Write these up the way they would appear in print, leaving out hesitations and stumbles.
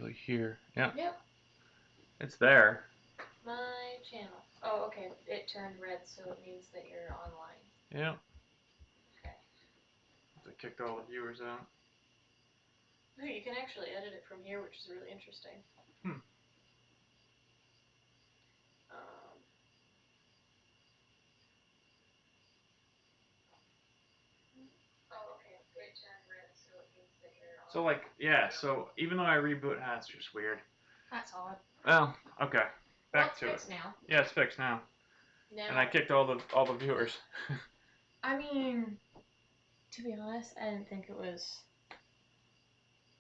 actually here. Yeah. Yep. It's there. My channel. Oh, okay. It turned red, so it means that you're online. Yeah. Okay. I kicked all the viewers out. No, you can actually edit it from here, which is really interesting. Hmm. Um, oh, okay. It turned red, so it means that you're So online. yeah. So even though I reboot, it's just weird. That's odd. Well, okay. Well, Back it's to it. fixed now. Yeah, it's fixed now. Now. And I kicked all the viewers. I mean, to be honest, I didn't think it was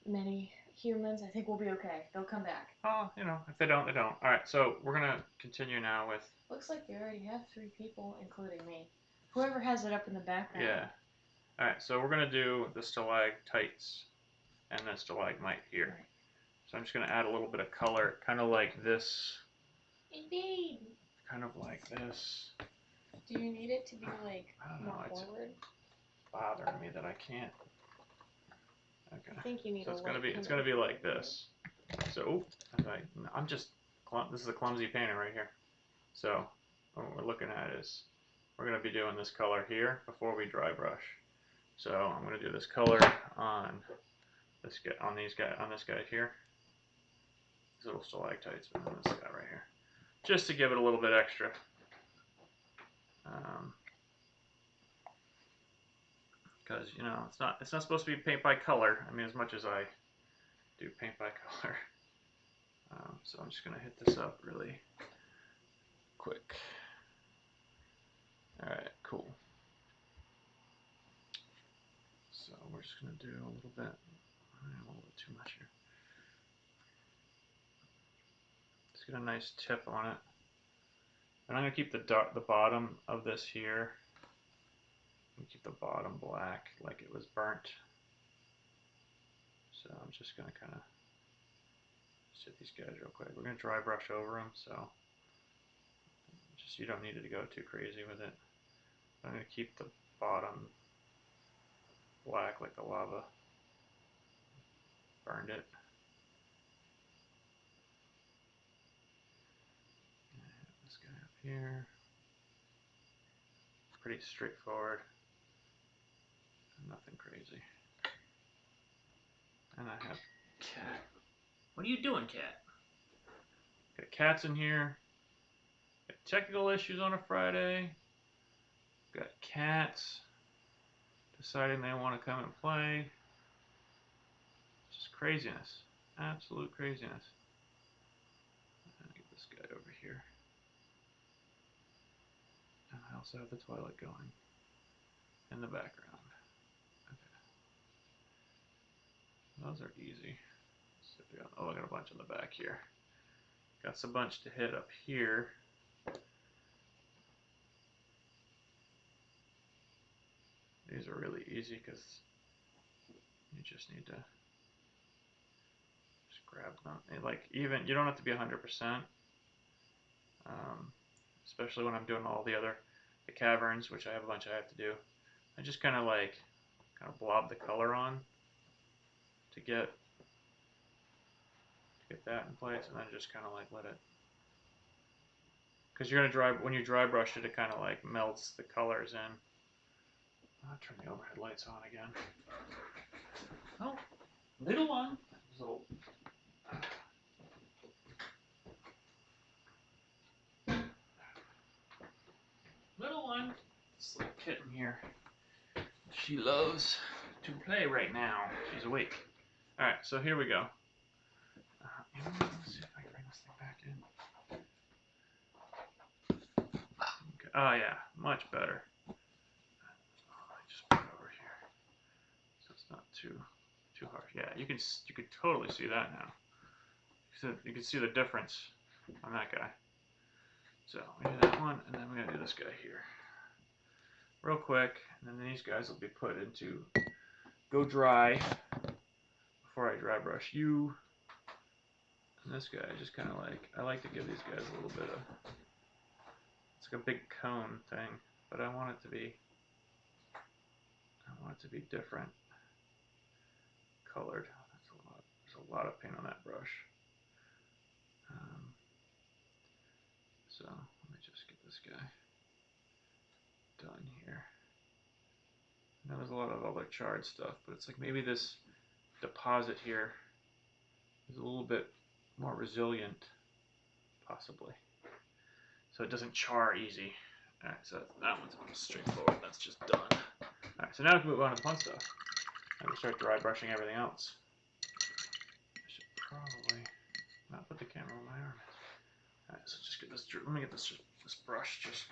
many humans. I think we'll be okay. They'll come back. Oh, you know, if they don't, they don't. All right, so we're gonna continue now with. Looks like we already have 3 people, including me. Whoever has it up in the background. Yeah. All right, so we're gonna do the stalactites and the stalagmite here. Right. So I'm just gonna add a little bit of color, kind of like this. Indeed. Kind of like this. Do you need it to be like I don't know. more It's forward? bothering me that I can't. Okay. I think you need So a it's light gonna be like this. So I'm just this is a clumsy painter right here. So what we're looking at is we're gonna be doing this color here before we dry brush. So I'm gonna do this color on this guy on this guy here. These little stalactites and then this guy right here. Just to give it a little bit extra. Because you know it's not supposed to be paint by color. I mean, as much as I do paint by color. So I'm just gonna hit this up really quick. All right, cool. So we're just gonna do a little bit too much here. Just get a nice tip on it, and I'm gonna keep the bottom of this here. Keep the bottom black like it was burnt. So I'm just gonna kind of hit these guys real quick. We're gonna dry brush over them, so just you don't need it to go too crazy with it. I'm gonna keep the bottom black like the lava burned it. This guy up here. Pretty straightforward. Nothing crazy. And I have cat. What are you doing, cat? Got cats in here. Got technical issues on a Friday. Got cats deciding they want to come and play. Just craziness. Absolute craziness. Get this guy over here. And I also have the toilet going in the background. Okay. Those are easy. Oh, I got a bunch in the back here. Got some bunch to hit up here. These are really easy because you just need to just grab them. And like even you don't have to be 100%. Especially when I'm doing all the caverns, which I have a bunch I have to do. I just kind of blob the color on to get that in place, and then just kind of like let it. Because you're gonna when you dry brush it, it kind of like melts the colors in. I'll turn the overhead lights on again. Oh, little one. Little one. This little kitten here. She loves to play right now. She's awake. All right, so here we go. Let's see if I can bring this thing back in. Okay. Oh yeah, much better. I just put it over here, so it's not too harsh. Yeah, you can totally see that now. You can see the difference on that guy. So we do that one, and then we're gonna do this guy here, real quick, and then these guys will be put into go dry before I dry brush you. And this guy, just kind of like, I like to give these guys a little bit of, it's like a big cone thing, but I want it to be different colored. There's a lot of paint on that brush. So let me just get this guy done here. Now there's a lot of other charred stuff, but it's like maybe this deposit here is a little bit more resilient, possibly. So it doesn't char easy. Alright, so that one's straightforward. That's just done. Alright, so now we can move on to the fun stuff. And we start dry brushing everything else. I should probably not put the camera on my arm. Alright, so just get this. Let me get this brush just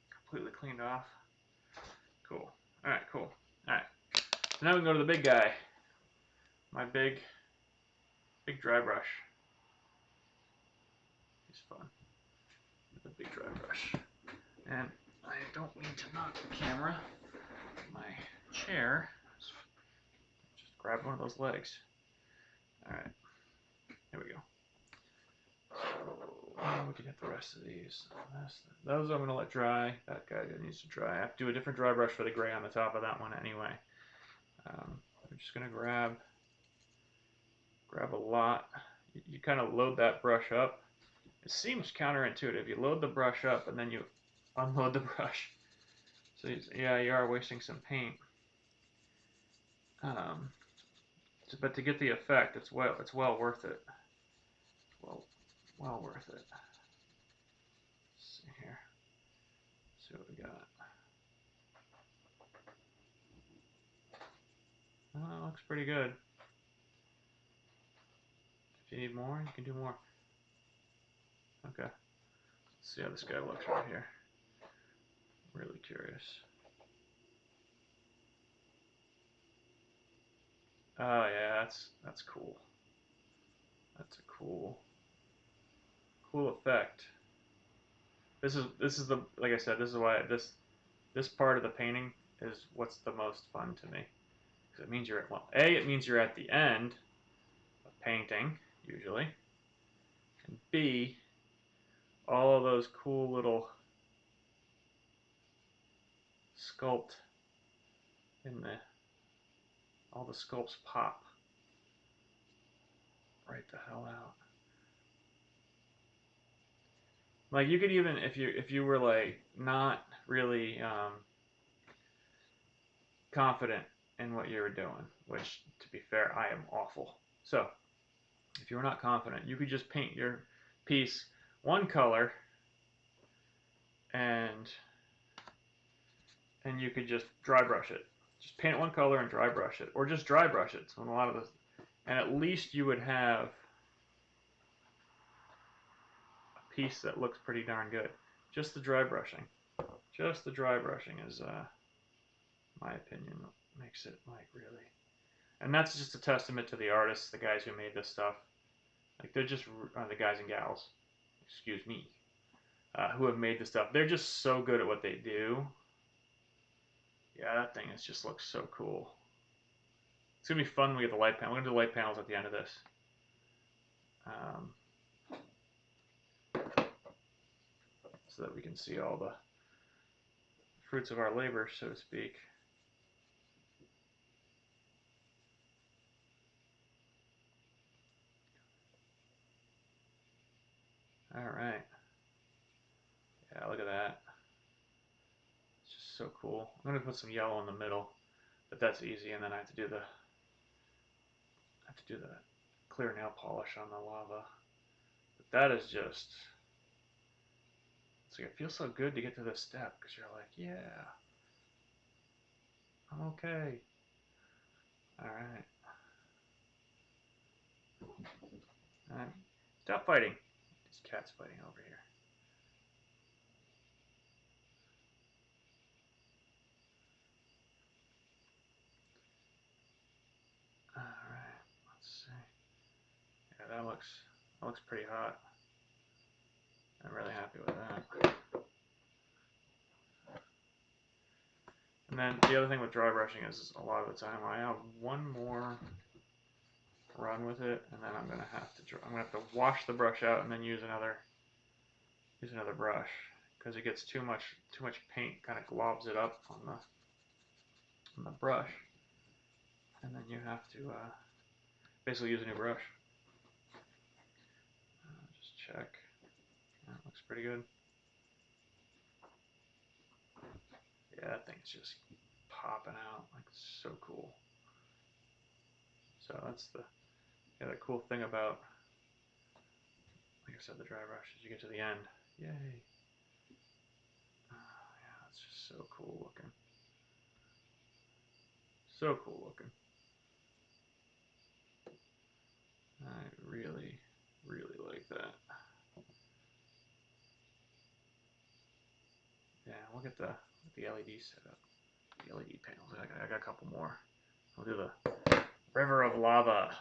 completely cleaned off. Cool. Alright, cool. Alright. So now we can go to the big guy. My big dry brush. He's fun. The big dry brush. And I don't mean to knock the camera. My chair. Just grab one of those legs. Alright. Here we go. So we can hit the rest of these. Those I'm going to let dry. That guy needs to dry. I have to do a different dry brush for the gray on the top of that one anyway. I'm just going to grab a lot. You kind of load that brush up. It seems counterintuitive. You load the brush up and then you unload the brush. So yeah, you are wasting some paint. But to get the effect, it's well worth it. Well worth it. Let's see here. Let's see what we got. Oh, that looks pretty good. If you need more, you can do more. Okay. Let's see how this guy looks right here. Really curious. Oh yeah, that's cool. That's a cool effect. This is the, like I said, this is why this part of the painting is what's the most fun to me. Because it means you're at, well, A, it means you're at the end of painting, usually. And B, all of those cool little sculpt in all the sculpts pop right the hell out. Like you could even, if you were like not really confident in what you were doing, which to be fair, I am awful. So if you were not confident, you could just paint your piece one color and you could just dry brush it. Just paint it one color and dry brush it, or just dry brush it. So in a lot of this, and at least you would have a piece that looks pretty darn good. Just the dry brushing. Just the dry brushing is, my opinion, makes it like really. And that's just a testament to the artists, the guys who made this stuff. Like they're just the guys and gals, excuse me, who have made this stuff. They're just so good at what they do. Yeah, that thing just looks so cool. It's gonna be fun when we get the light panel. We're gonna do light panels at the end of this. So that we can see all the fruits of our labor, so to speak. All right. Yeah, look at that. It's just so cool. I'm gonna put some yellow in the middle, but that's easy. And then I have to do the clear nail polish on the lava. But that is just. It's like it feels so good to get to this step because you're like, yeah, I'm okay. All right. All right. Stop fighting. These cats fighting over here. All right. Let's see. Yeah, that looks pretty hot. I'm really happy with that. And then the other thing with dry brushing is a lot of the time I have one more run with it, and then I'm gonna have to wash the brush out and then use another brush because it gets too much paint kind of globs it up on the brush, and then you have to basically use a new brush. check. That looks pretty good. Yeah, that thing's just popping out. Like, so cool. So that's the cool thing about, like I said, the dry brush is you get to the end. Yay. Yeah, it's just so cool looking. So cool looking. I really, really like that. Yeah, we'll get the LED setup. The LED panels. I got a couple more. We'll do the River of Lava.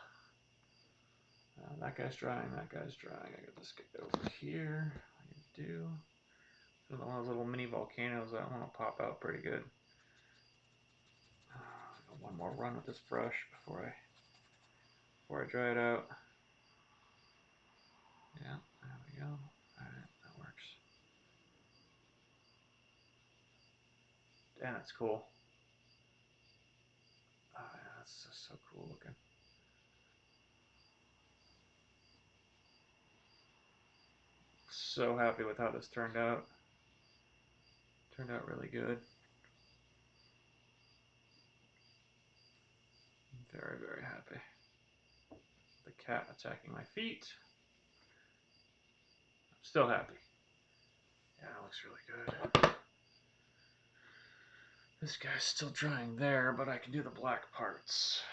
That guy's drying. That guy's drying. I got this guy over here. I can do one of those little mini volcanoes that want to pop out pretty good. One more run with this brush before I dry it out. Yeah, there we go. Alright, that works. Damn, that's cool. Oh yeah, that's just so cool looking. So happy with how this turned out. Turned out really good. Very, very happy. The cat attacking my feet. I'm still happy. Yeah, it looks really good. This guy's still drying there, but I can do the black parts.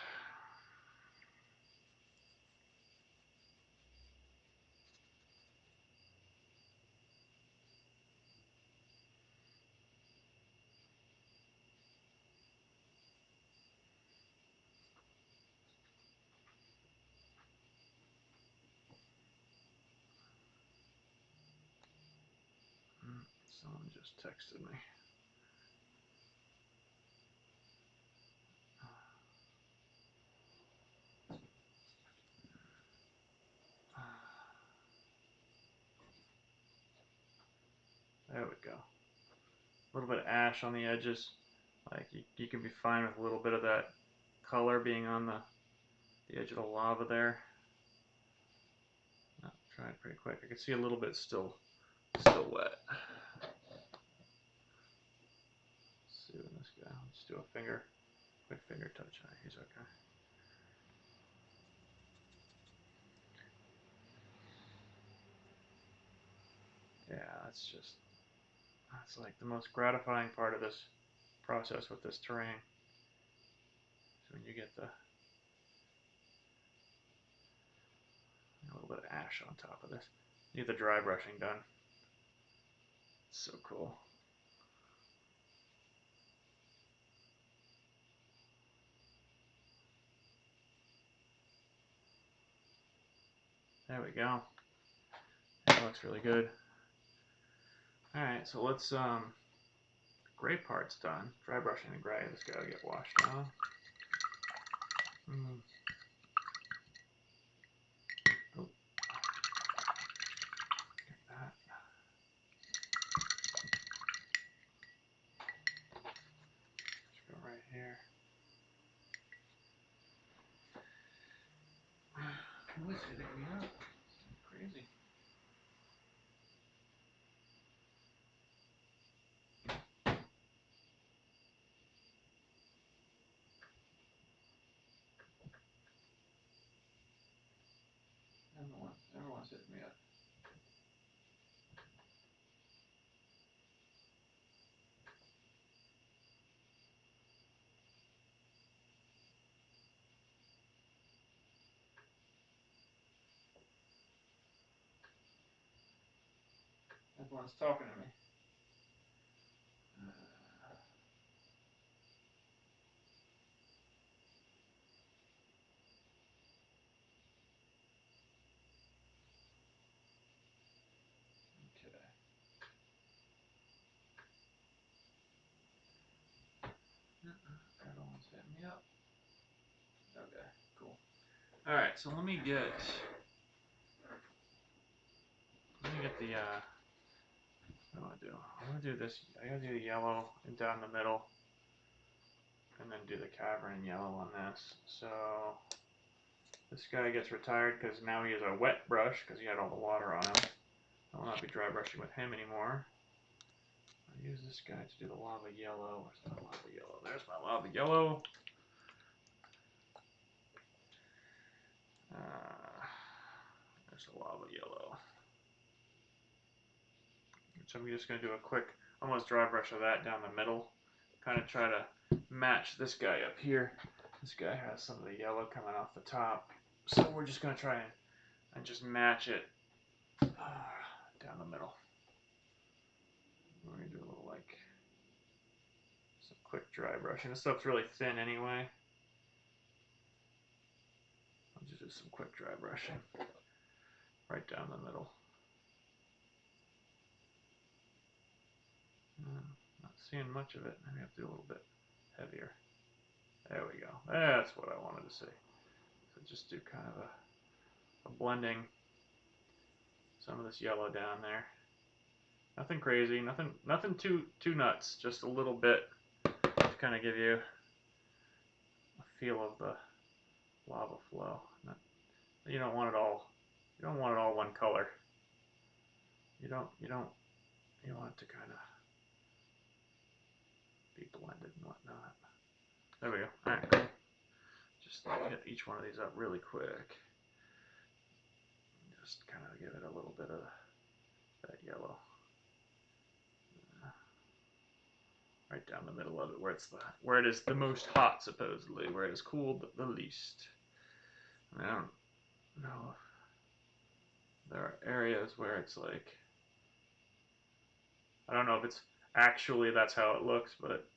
Someone just texted me. There we go. A little bit of ash on the edges. Like you can be fine with a little bit of that color being on the edge of the lava there. Oh, try it pretty quick. I can see a little bit still wet. Let's see with this guy. Let's do a quick finger touch. He's okay. Yeah, that's like the most gratifying part of this process with this terrain. So when you get a little bit of ash on top of this. Need the dry brushing done. It's so cool. There we go. That looks really good. Alright, so let's gray part's done. Dry brushing the gray. This guy will get washed off. Oh. Get that. Let's go right here. Who is hitting me up? It's crazy. Everyone's hitting me up. Everyone's talking to me. Okay. Everyone's hitting me up. Okay, cool. Alright, so let me get the what do I do? I'm gonna do this. I gotta do the yellow and down the middle, and then do the cavern in yellow on this. So This guy gets retired because now he has a wet brush because he had all the water on him. I will not be dry brushing with him anymore. I'll use this guy to do the lava yellow. Where's my lava yellow? There's my lava yellow. There's a lava yellow. So I'm just going to do a quick, almost dry brush of that down the middle. Kind of try to match this guy up here. This guy has some of the yellow coming off the top. So we're just going to try and just match it down the middle. We're going to do a little like some quick dry brushing. This stuff's really thin anyway. I'll just do some quick dry brushing right down the middle. Not seeing much of it. Maybe I have to do a little bit heavier. There we go. That's what I wanted to see. So just do kind of a blending. Some of this yellow down there. Nothing crazy. Nothing too nuts. Just a little bit to kind of give you a feel of the lava flow. You don't want it all. You don't want it all one color. You want it to kind of be blended and whatnot. There we go. All right, cool. Just hit each one of these up really quick. Just kind of give it a little bit of that yellow. Right down the middle of it, where it is the most hot, supposedly, where it is cooled the least. I don't know if there are areas where it's like, I don't know if it's actually that's how it looks, but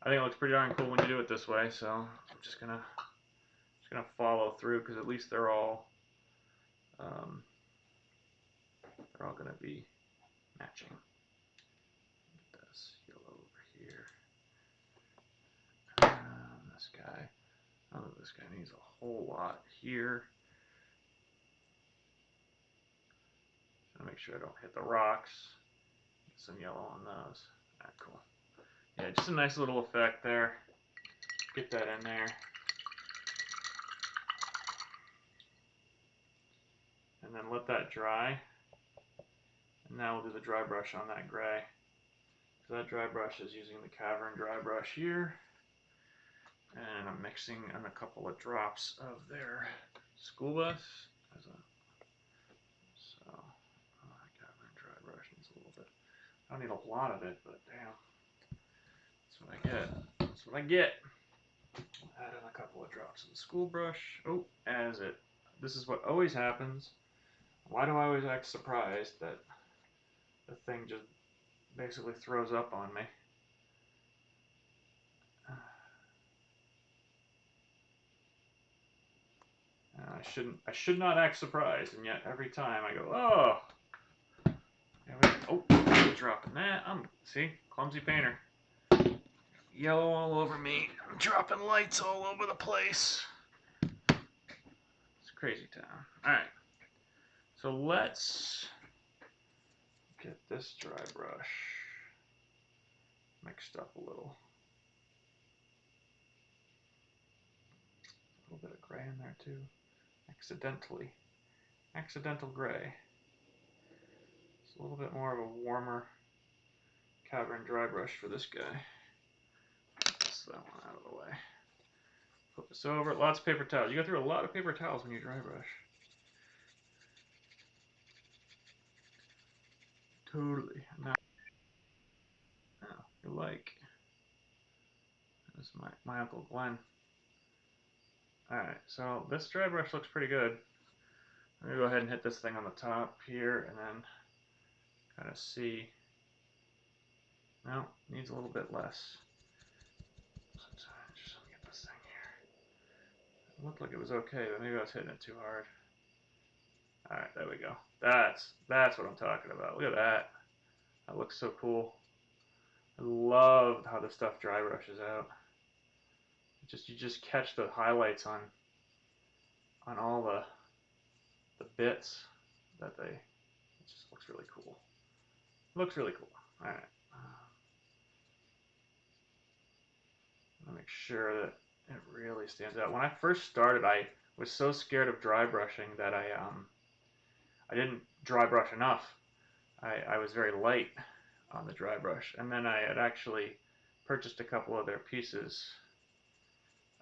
I think it looks pretty darn cool when you do it this way. So I'm just gonna follow through because at least they're all gonna be matching. This yellow over here. This guy. Oh, this guy needs a whole lot here. Trying to make sure I don't hit the rocks. Get some yellow on those. Alright, cool. Yeah, just a nice little effect there. Get that in there. And then let that dry. And now we'll do the dry brush on that gray. So that dry brush is using the Cavern dry brush here. And I'm mixing in a couple of drops of their school bus. Cavern dry brush needs a little bit. I don't need a lot of it, but damn. That's what I get. That's what I get. Add in a couple of drops of the school brush. Oh, this is what always happens. Why do I always act surprised that the thing just basically throws up on me? I should not act surprised, and yet every time I go, oh, dropping that. See, clumsy painter. Yellow all over me. I'm dropping lights all over the place. It's crazy town. All right, so let's get this dry brush mixed up a little. A little bit of gray in there too. Accidental gray. It's a little bit more of a warmer Cavern dry brush for this guy. Get that one out of the way. Flip this over. Lots of paper towels. You go through a lot of paper towels when you dry brush. Totally. Now, you like. This is my Uncle Glenn. Alright, so this dry brush looks pretty good. I'm going to go ahead and hit this thing on the top here and then kind of see. No, needs a little bit less. Just let me get this thing here. It looked like it was okay, but maybe I was hitting it too hard. Alright, there we go. That's what I'm talking about. Look at that. That looks so cool. I love how this stuff dry brushes out. You just catch the highlights on all the bits that it just looks really cool. It looks really cool. All right. I'll make sure that it really stands out. When I first started, I was so scared of dry brushing that I didn't dry brush enough. I was very light on the dry brush, and then I had actually purchased a couple of their pieces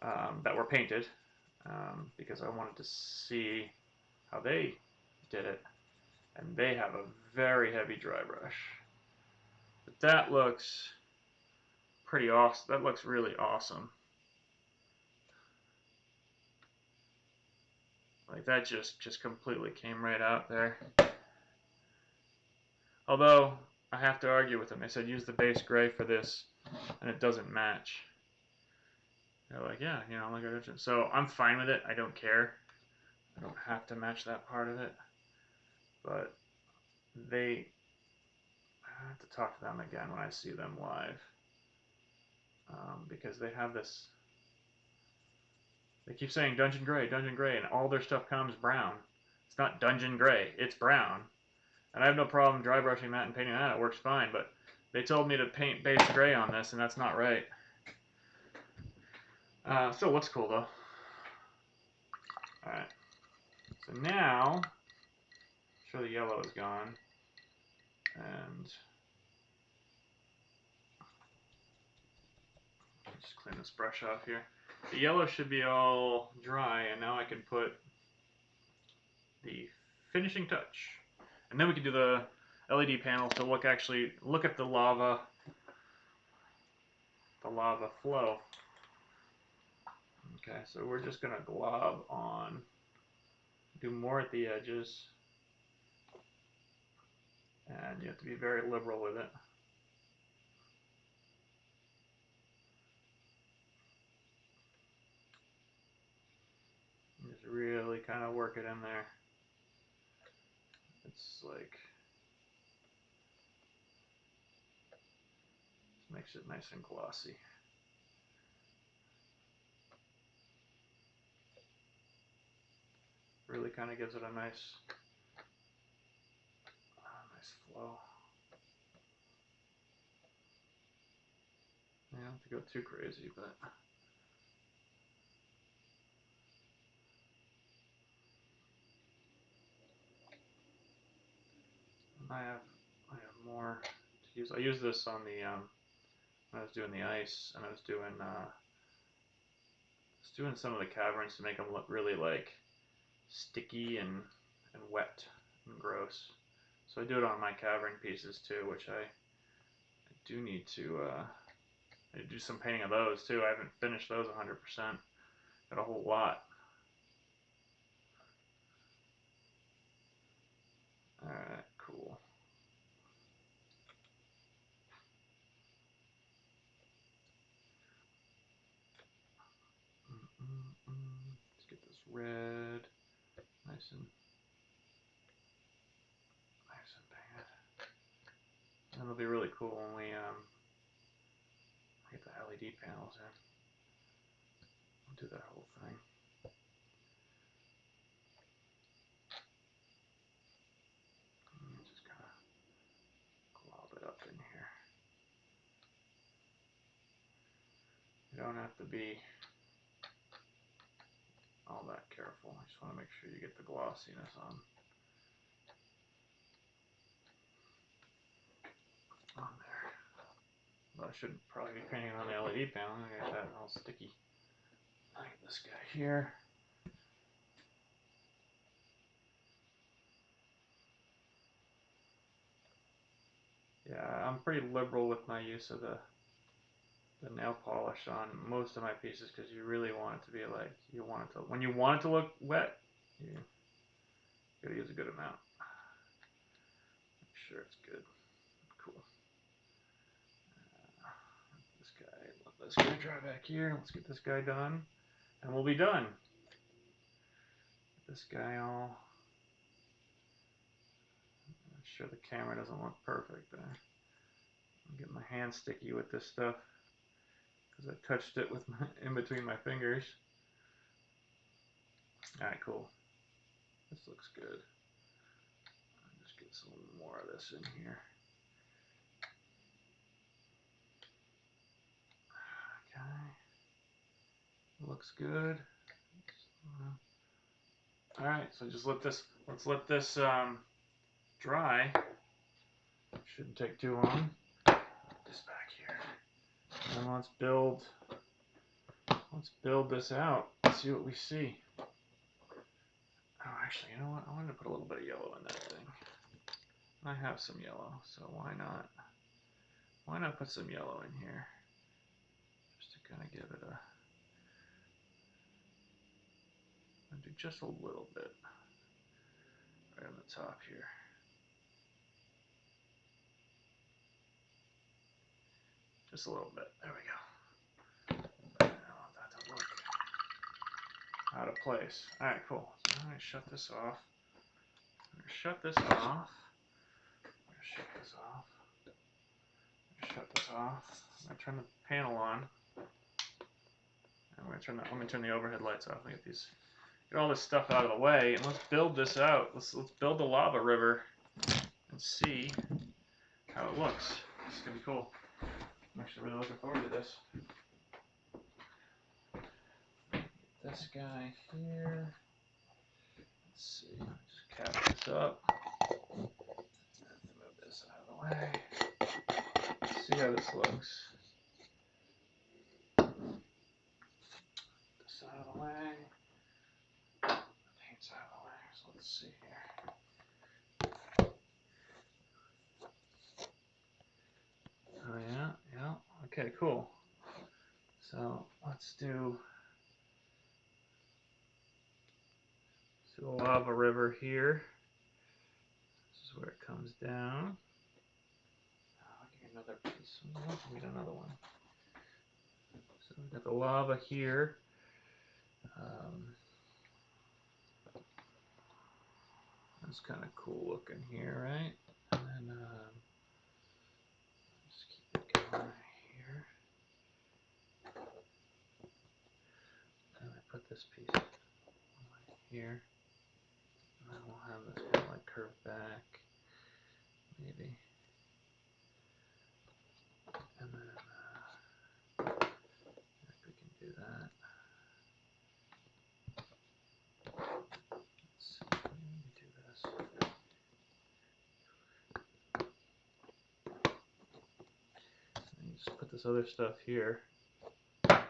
that were painted because I wanted to see how they did it, and they have a very heavy dry brush. But that looks pretty awesome. That looks really awesome. Like that just completely came right out there. Although I have to argue with them. They said use the base gray for this, and it doesn't match. They're like, yeah, you know, like I mentioned. So I'm fine with it. I don't care. I don't have to match that part of it. But I have to talk to them again when I see them live. Because they have this. They keep saying Dungeon Gray, and all their stuff comes brown. It's not Dungeon Gray, it's brown. And I have no problem dry brushing that and painting that. It works fine, but they told me to paint base gray on this, and that's not right. Still looks cool, though. Alright. So now, sure the yellow is gone. And just clean this brush off here. The yellow should be all dry, and now I can put the finishing touch. And then we can do the LED panels to look at the lava flow. Okay, so we're just gonna glob on, do more at the edges, and you have to be very liberal with it. Just really kind of work it in there. It's like, just makes it nice and glossy. Really kind of gives it a nice flow. You don't have to go too crazy, but I have more to use. I use this on the when I was doing the ice, and I was doing some of the caverns to make them look really like sticky and wet and gross. So I do it on my cavern pieces too, which I do need to do some painting of those too. I haven't finished those 100%. Got a whole lot. Alright, cool. Let's get this red nice and painted. And it'll be really cool when we get the LED panels in. We'll do that whole thing. Just kind of glob it up in here. You don't have to be all that careful. I just want to make sure you get the glossiness on there. But I shouldn't probably be painting on the LED panel. I got that all sticky. I get this guy here. Yeah, I'm pretty liberal with my use of the nail polish on most of my pieces because you really want it to be like, when you want it to look wet, you gotta use a good amount. Make sure it's good. Cool. Let this guy dry back here. Let's get this guy done, and we'll be done. This guy all. I'm sure the camera doesn't look perfect there. I'm getting my hand sticky with this stuff because I touched it with in between my fingers. Alright, cool. This looks good. I'll just get some more of this in here. Okay. Looks good. All right, so just let's let this dry. Shouldn't take too long. Put this back here. And let's build this out. Let's see what we see. Oh, actually, you know what? I wanted to put a little bit of yellow in that thing. I have some yellow, so why not? Why not put some yellow in here? Just to kind of give it a. I'll do just a little bit right on the top here. Just a little bit. There we go. I don't want that to look out of place. All right, cool. So I'm gonna shut this off. I'm gonna shut this off. I'm gonna shut this off. I'm gonna shut this off. I'm gonna turn the panel on. I'm gonna turn the overhead lights off. Let me get all this stuff out of the way, and let's build this out. Let's build the lava river and see how it looks. This is gonna be cool. I'm actually really looking forward to this. This guy here. Let's see. Just cap this up. Move this out of the way. Let's see how this looks. This out of the way. The paint's out of the way. So let's see here. Oh yeah, yeah. Okay, cool. So let's do a lava river here. This is where it comes down. I'll give you another piece. We need another one. So we've got the lava here. That's kind of cool looking here, right? And then just keep it going here. And I put this piece right here. And then we'll have this one like curve back, maybe. And then if we can do that. Let's see, let me do this. And just put this other stuff here. Like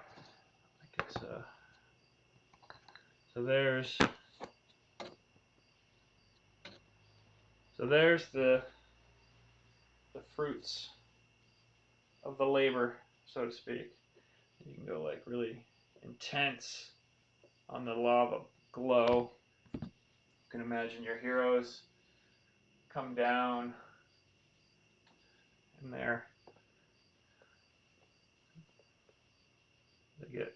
it's so there's the fruits of the labor, so to speak. You can go like really intense on the lava glow. You can imagine your heroes come down in there. They get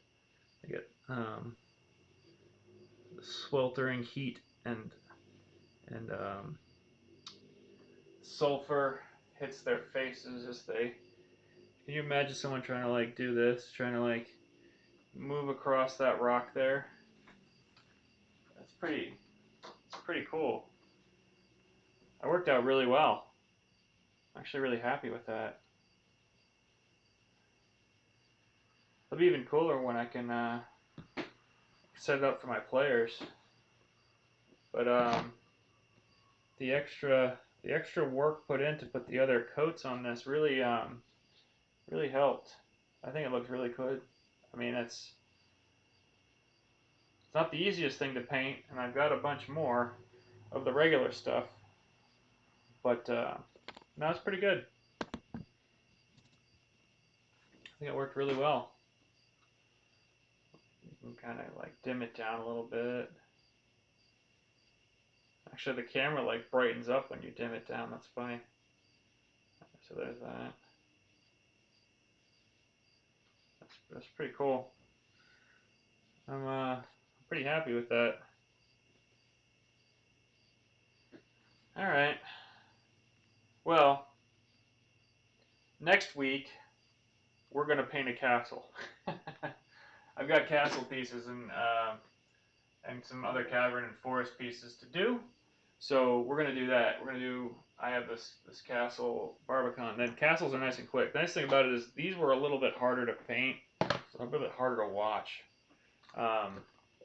sweltering heat and sulfur hits their faces as they. Can you imagine someone trying to like do this, trying to like move across that rock there? It's pretty cool. It worked out really well. I'm actually really happy with that. It'll be even cooler when I can set it up for my players. But the extra work put in to put the other coats on this really helped. I think it looks really good. I mean, it's not the easiest thing to paint, and I've got a bunch more of the regular stuff. But no, it's pretty good. I think it worked really well. You can kind of like dim it down a little bit. Actually, the camera like brightens up when you dim it down. That's funny. So there's that. That's pretty cool. I'm pretty happy with that. All right. Well, next week we're gonna paint a castle. I've got castle pieces and some other cavern and forest pieces to do. So we're gonna do that. I have this castle Barbican. And castles are nice and quick. The nice thing about it is these were a little bit harder to paint, so a little bit harder to watch,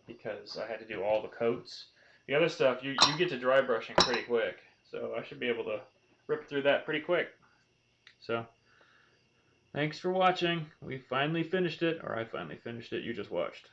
because I had to do all the coats. The other stuff, you get to dry brushing pretty quick. So I should be able to rip through that pretty quick. So, thanks for watching. We finally finished it, or I finally finished it. You just watched.